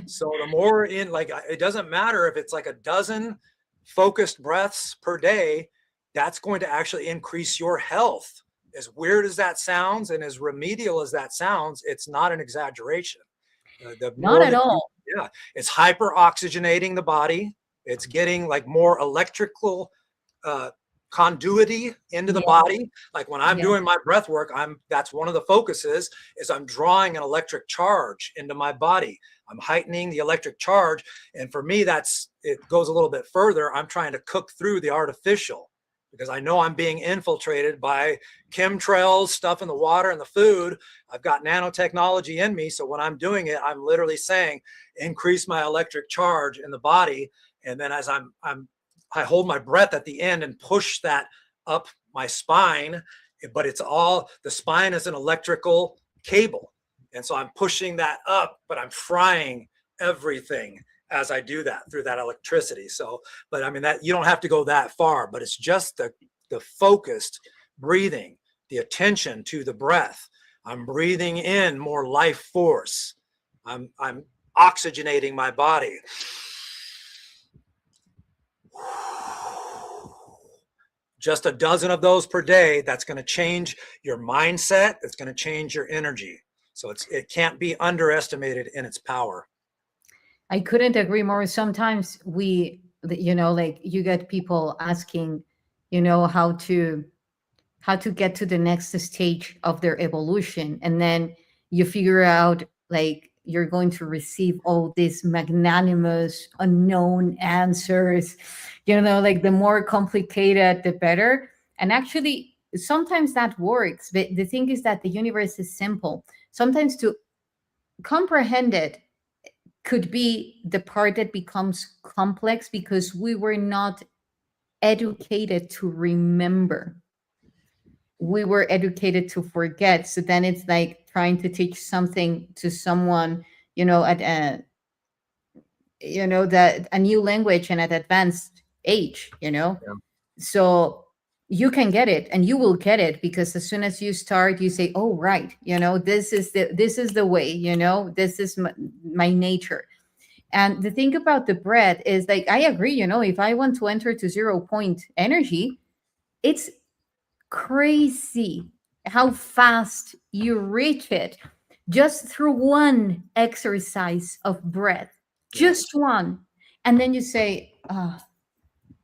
So the more in, like, it doesn't matter if it's like a dozen focused breaths per day, that's going to actually increase your health. As weird as that sounds and as remedial as that sounds, it's not an exaggeration. Not at all. Yeah, it's hyper oxygenating the body. It's getting like more electrical conduity into the body. Like when I'm doing my breath work, that's one of the focuses is I'm drawing an electric charge into my body. I'm heightening the electric charge. And for me, it goes a little bit further. I'm trying to cook through the artificial because I know I'm being infiltrated by chemtrails, stuff in the water and the food. I've got nanotechnology in me. So when I'm doing it, I'm literally saying, increase my electric charge in the body. And then as I hold my breath at the end and push that up my spine, but the spine is an electrical cable. And so I'm pushing that up, but I'm frying everything as I do that through that electricity. So, but I mean, that you don't have to go that far, but it's just the focused breathing, the attention to the breath. I'm breathing in more life force. I'm oxygenating my body. Just a dozen of those per day, that's going to change your mindset. It's going to change your energy. So it can't be underestimated in its power. I couldn't agree more. Sometimes like you get people asking, how to get to the next stage of their evolution. And then you figure out like you're going to receive all these magnanimous unknown answers, like the more complicated, the better. And actually, sometimes that works. But the thing is that the universe is simple. Sometimes to comprehend it could be the part that becomes complex because we were not educated to remember. we were educated to forget. So then it's like trying to teach something to someone, at a, that a new language and at advanced age. Yeah. So you can get it and you will get it, because as soon as you start, you say, oh, right, this is the way, this is my nature. And the thing about the bread is, like, I agree, if I want to enter to 0 point energy, it's crazy how fast you reach it just through one exercise of breath, Yes. just one. And then you say,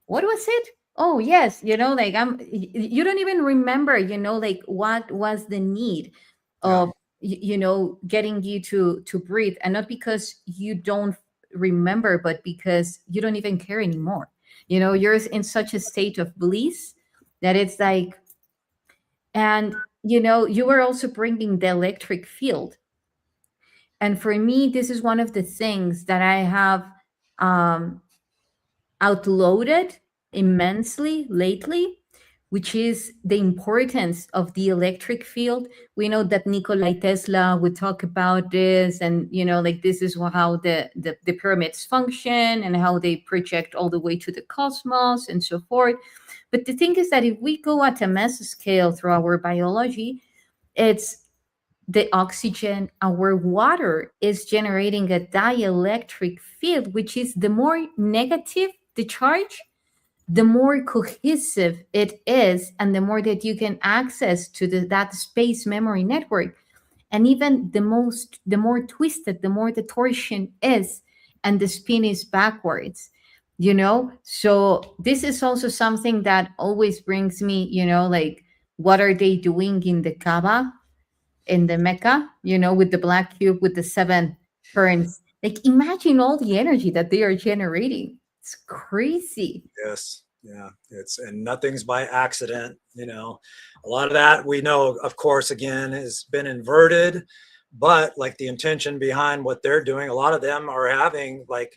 what was it? Oh, yes, like you don't even remember, like what was the need Yeah. of, getting you to breathe. And not because you don't remember, but because you don't even care anymore. You're in such a state of bliss that it's like, and you were also bringing the electric field. And for me, this is one of the things that I have um, outloaded immensely lately, which is the importance of the electric field. We know that Nikola Tesla would talk about this, and like this is how the pyramids function and how they project all the way to the cosmos and so forth. But the thing is that if we go at a mass scale through our biology, it's the oxygen, our water is generating a dielectric field, which is the more negative the charge, the more cohesive it is, and the more that you can access to that space memory network. And even the more twisted, the more the torsion is, and the spin is backwards. So this is also something that always brings me, like, what are they doing in the Kaaba, in the Mecca, with the black cube with the seven currents? Like, imagine all the energy that they are generating. It's crazy. Yes. Yeah. And nothing's by accident. A lot of that we know, of course, again, has been inverted, but like the intention behind what they're doing, a lot of them are having like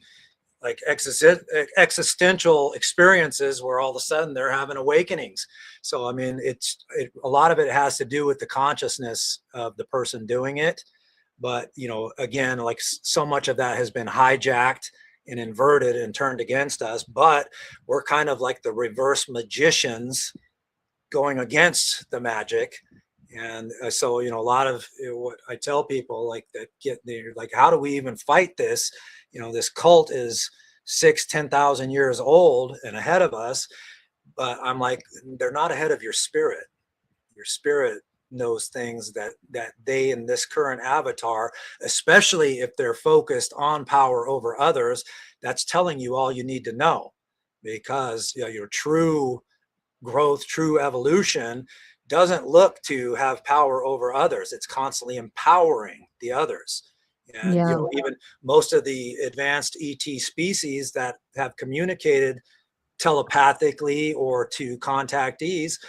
existential experiences where all of a sudden they're having awakenings. So, I mean, a lot of it has to do with the consciousness of the person doing it. But, again, like so much of that has been hijacked and inverted and turned against us. But we're kind of like the reverse magicians going against the magic. And so, a lot of what I tell people, like, that get there, like, how do we even fight this? This cult is 10,000 years old and ahead of us. But I'm like, they're not ahead of your spirit. Your spirit knows things that they, in this current avatar, especially if they're focused on power over others, that's telling you all you need to know. Because your true growth, true evolution doesn't look to have power over others. It's constantly empowering the others. And Yeah. even most of the advanced ET species that have communicated telepathically or to contactees,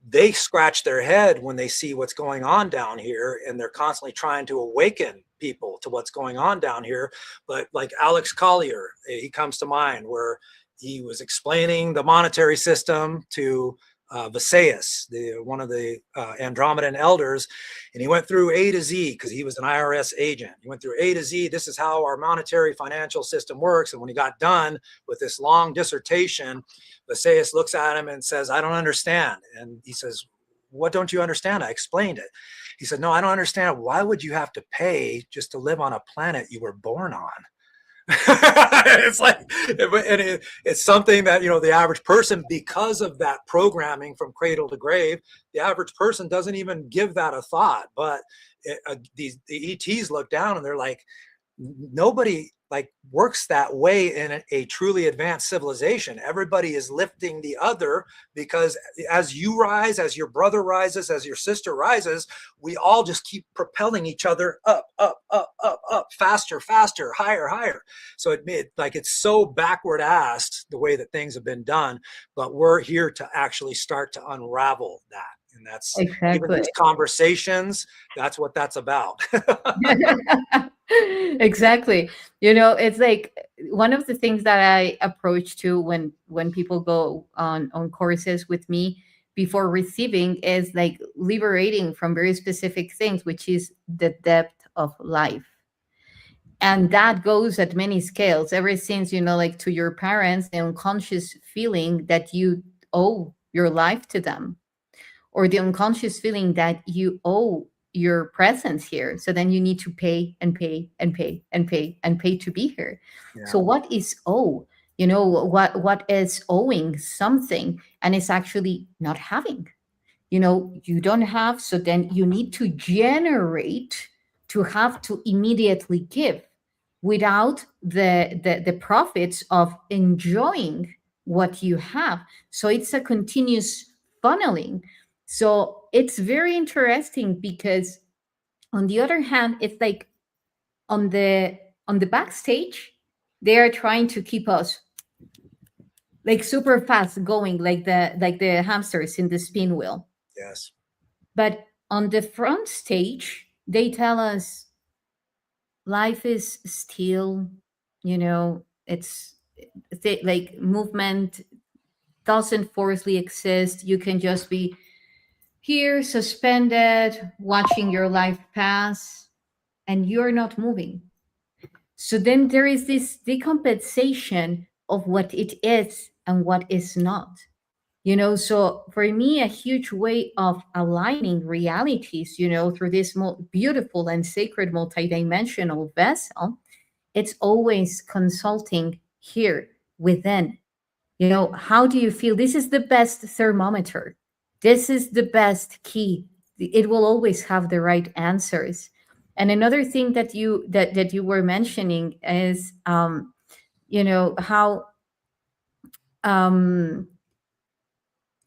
they scratch their head when they see what's going on down here, and they're constantly trying to awaken people to what's going on down here. But like Alex Collier, he comes to mind, where he was explaining the monetary system to YssaH, one of the Andromedan elders, and he went through A to Z because he was an IRS agent. He went through A to Z. This is how our monetary financial system works. And when he got done with this long dissertation, YssaH looks at him and says, "I don't understand." And he says, "What don't you understand? I explained it." He said, "No, I don't understand. Why would you have to pay just to live on a planet you were born on?" It's like, and it's something that, the average person, because of that programming from cradle to grave, the average person doesn't even give that a thought. But the ETs look down and they're like, nobody like works that way in a truly advanced civilization. Everybody is lifting the other, because as you rise, as your brother rises, as your sister rises, we all just keep propelling each other up, up, up, up, up, faster, faster, higher, higher. So it's so backward assed the way that things have been done, but we're here to actually start to unravel that. And that's even Exactly. these conversations, that's what that's about. Exactly. It's like one of the things that I approach to when people go on courses with me, before receiving is like liberating from very specific things, which is the depth of life. And that goes at many scales, ever since, like to your parents, the unconscious feeling that you owe your life to them, or the unconscious feeling that you owe your presence here. So then you need to pay and pay and pay and pay and pay to be here. So Yeah. what is owe? What is owing something and it's actually not having? You don't have, so then you need to generate to have to immediately give without the profits of enjoying what you have. So it's a continuous funneling. So it's very interesting because on the other hand, it's like on the backstage, they are trying to keep us like super fast going, like the hamsters in the spin wheel. Yes. But on the front stage, they tell us life is still, it's like movement doesn't forcefully exist. You can just be here, suspended, watching your life pass, and you're not moving. So then there is this decompensation of what it is and what is not. So for me, a huge way of aligning realities, through this beautiful and sacred multidimensional vessel, it's always consulting here within. How do you feel? This is the best thermometer. This is the best key. It will always have the right answers. And another thing that you were mentioning is how um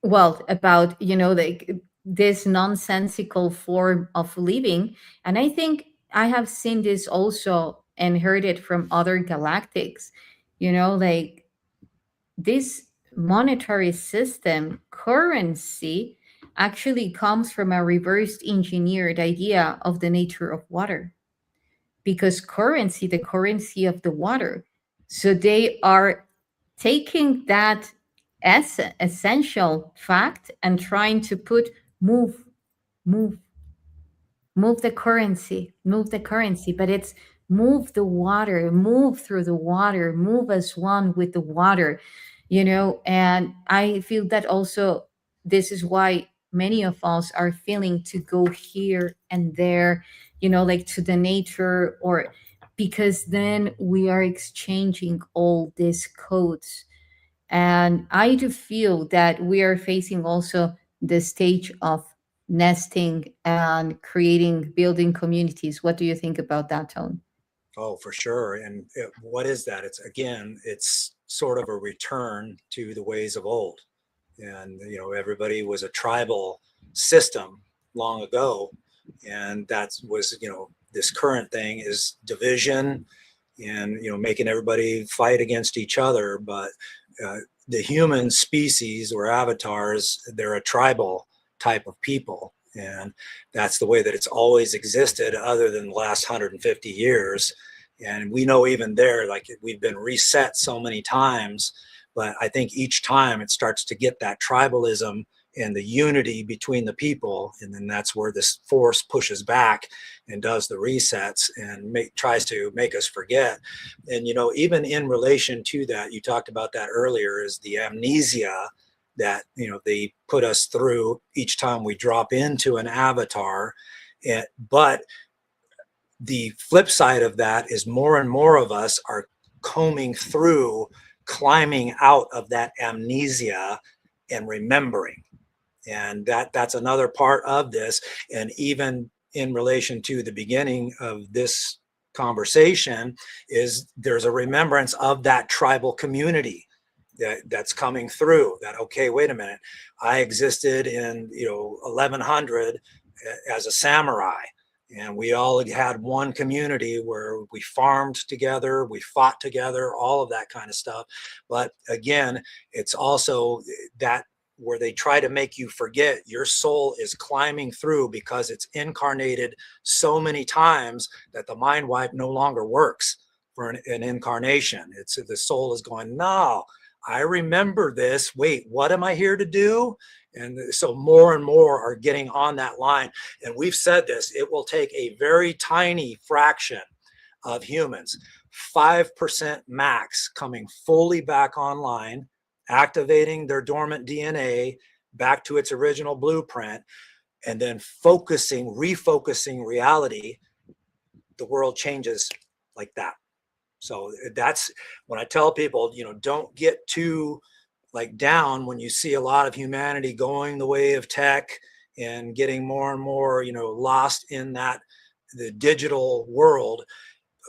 well, about like this nonsensical form of living. And I think I have seen this also and heard it from other galactics, like this monetary system currency actually comes from a reversed engineered idea of the nature of water, because currency, the currency of the water. So they are taking that as essential fact and trying to put move, move, move the currency, but it's move the water, move through the water, move as one with the water, and I feel that also this is why many of us are feeling to go here and there, like to the nature, or because then we are exchanging all these codes. And I do feel that we are facing also the stage of nesting and creating, building communities. What do you think about that, Tone? Oh, for sure. And what is that? It's sort of a return to the ways of old. And, everybody was a tribal system long ago. And that was, this current thing is division and, making everybody fight against each other. But uh, the human species or avatars, they're a tribal type of people. And that's the way that it's always existed, other than the last 150 years. And we know even there, like we've been reset so many times, but I think each time it starts to get that tribalism and the unity between the people. And then that's where this force pushes back and does the resets and tries to make us forget. And, even in relation to that, you talked about that earlier, is the amnesia that, they put us through each time we drop into an avatar. But the flip side of that is more and more of us are combing through, climbing out of that amnesia and remembering. And that's another part of this. And even in relation to the beginning of this conversation, is there's a remembrance of that tribal community that's coming through, that, okay, wait a minute, I existed in 1100 as a samurai, and we all had one community where we farmed together, we fought together, all of that kind of stuff. But again, it's also that where they try to make you forget your soul is climbing through, because it's incarnated so many times that the mind wipe no longer works for an incarnation. It's the soul is going, no, I remember this. Wait, what am I here to do? And so more and more are getting on that line. And we've said this, it will take a very tiny fraction of humans, 5% max, coming fully back online, activating their dormant DNA back to its original blueprint, and then refocusing reality. The world changes like that. So that's when I tell people, don't get too like down when you see a lot of humanity going the way of tech and getting more and more, lost in the digital world.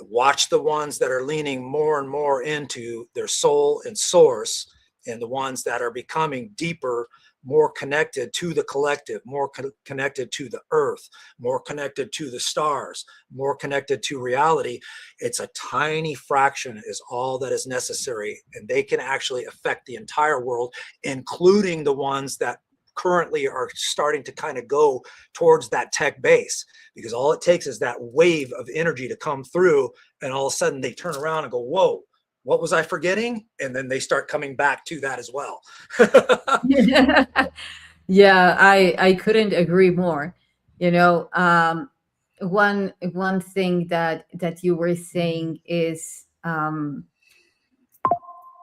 Watch the ones that are leaning more and more into their soul and source, and the ones that are becoming deeper, more connected to the collective, more connected to the earth, more connected to the stars, more connected to reality. It's a tiny fraction is all that is necessary, and they can actually affect the entire world, including the ones that currently are starting to kind of go towards that tech base, because all it takes is that wave of energy to come through, and all of a sudden they turn around and go, whoa, what was I forgetting? And then they start coming back to that as well. Yeah, I couldn't agree more. One thing that you were saying is,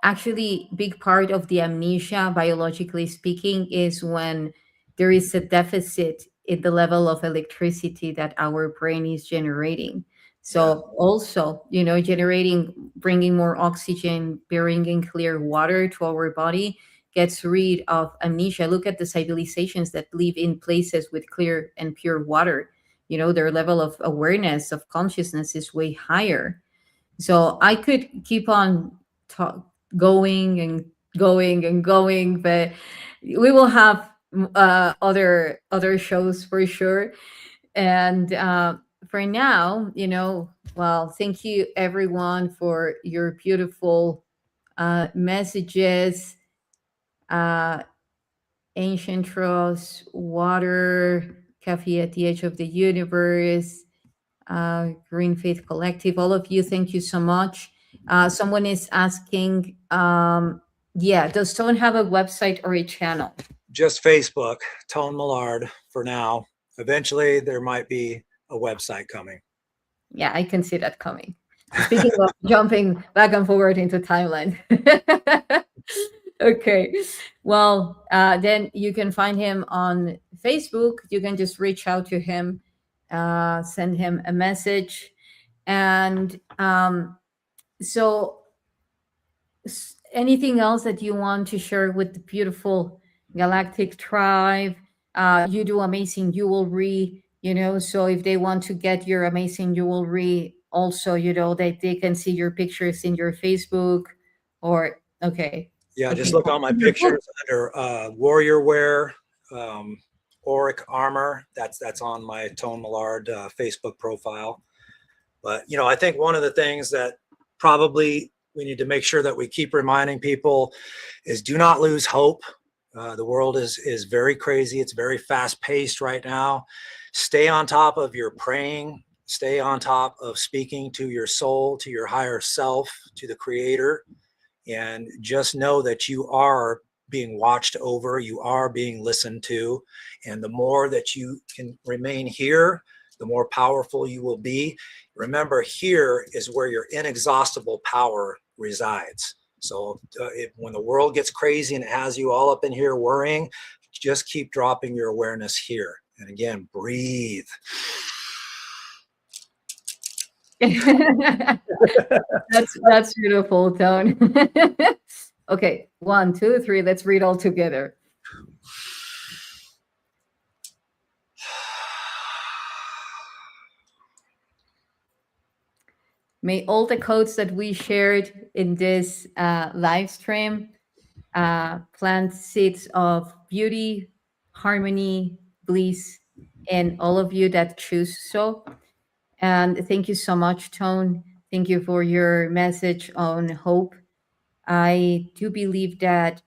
actually big part of the amnesia, biologically speaking, is when there is a deficit in the level of electricity that our brain is generating. Yeah. So also, generating, bringing more oxygen, bringing clear water to our body gets rid of amnesia. Look at the civilizations that live in places with clear and pure water. Their level of awareness, of consciousness, is way higher. So I could keep on going and going and going, but we will have other shows for sure. And for now, well, thank you everyone for your beautiful messages. uh, Ancient Trust, Water, Cafe at the Edge of the Universe, Green Faith Collective, all of you, thank you so much. Someone is asking, yeah, does Tone have a website or a channel? Just Facebook, Tone Mellard for now. Eventually there might be a website coming. Yeah, I can see that coming. Speaking of jumping back and forward into timeline. Okay. Well, then you can find him on Facebook. You can just reach out to him, send him a message. And so, anything else that you want to share with the beautiful galactic tribe? You do amazing jewelry, so if they want to get your amazing jewelry, also, they can see your pictures in your Facebook, or okay. Yeah, Okay. just look on my pictures under warrior wear, auric armor. That's on my Tone Mellard Facebook profile. But I think one of the things that probably we need to make sure that we keep reminding people is do not lose hope. The world is very crazy. It's very fast paced right now. Stay on top of your praying. Stay on top of speaking to your soul, to your higher self, to the creator. And just know that you are being watched over, you are being listened to. And the more that you can remain here, the more powerful you will be. Remember, here is where your inexhaustible power resides. So when the world gets crazy and it has you all up in here worrying, just keep dropping your awareness here. And again, breathe. That's beautiful, Tone. Okay, 1, 2, 3. Let's read all together. May all the codes that we shared in this live stream plant seeds of beauty, harmony, bliss, and all of you that choose so. And thank you so much, Tone. Thank you for your message on hope. I do believe that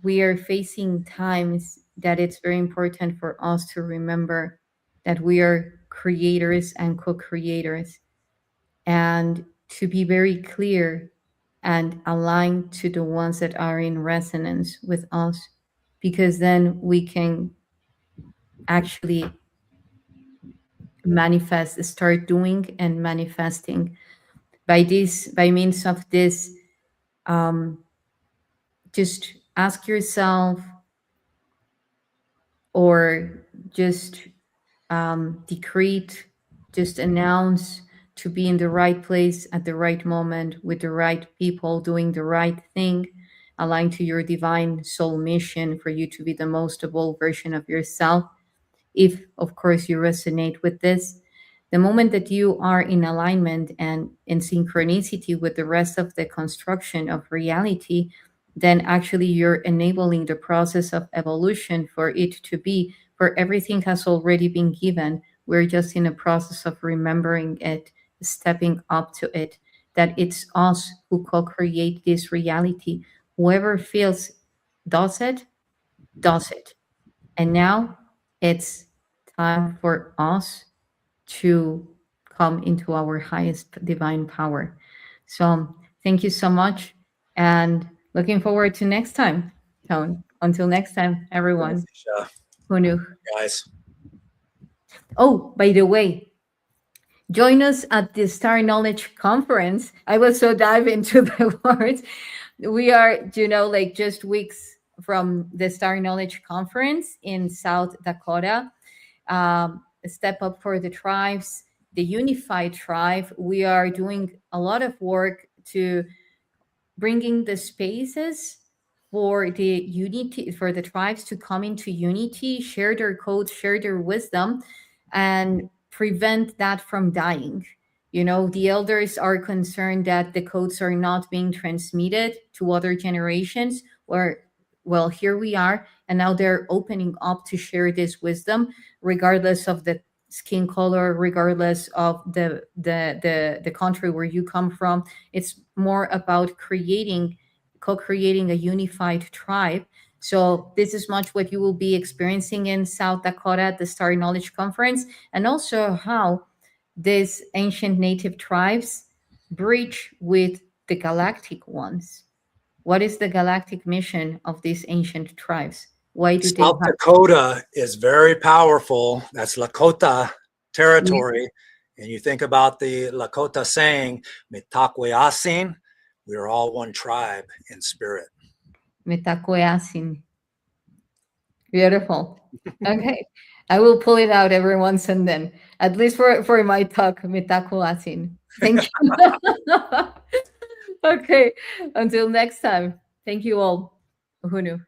we are facing times that it's very important for us to remember that we are creators and co creators, and to be very clear and align to the ones that are in resonance with us, because then we can actually manifest, start doing and manifesting by this, by means of this. um, just ask yourself, or just decrete, just announce to be in the right place at the right moment with the right people doing the right thing, aligned to your divine soul mission for you to be the most evolved version of yourself. If, of course, you resonate with this, the moment that you are in alignment and in synchronicity with the rest of the construction of reality, then actually you're enabling the process of evolution for it to be, for everything has already been given. We're just in a process of remembering it, stepping up to it, that it's us who co create this reality. Whoever feels does it, does it. And now it's time for us to come into our highest divine power. So thank you so much, and looking forward to next time. So until next time, Yes, everyone. Isha. Who knew? Guys. Oh, by the way, join us at the Star Knowledge Conference. I was so dive into the words. We are, like just weeks from the Star Knowledge Conference in South Dakota. Step up for the tribes, the unified tribe. We are doing a lot of work to bringing the spaces for the unity, for the tribes to come into unity, share their codes, share their wisdom, and prevent that from dying. The elders are concerned that the codes are not being transmitted to other generations, or, well, here we are, and now they're opening up to share this wisdom, regardless of the skin color, regardless of the country where you come from. It's more about co-creating a unified tribe. So this is much what you will be experiencing in South Dakota at the Star Knowledge Conference, and also how these ancient native tribes breach with the galactic ones. What is the galactic mission of these ancient tribes? Why do they South have? Dakota is very powerful. That's Lakota territory. And you think about the Lakota saying, Mitakweasin, we are all one tribe in spirit. Metakoyasin. Beautiful. Okay. I will pull it out every once and then, at least for my talk, Metakoyasin. Thank you. Okay. Until next time. Thank you all. HUNUH.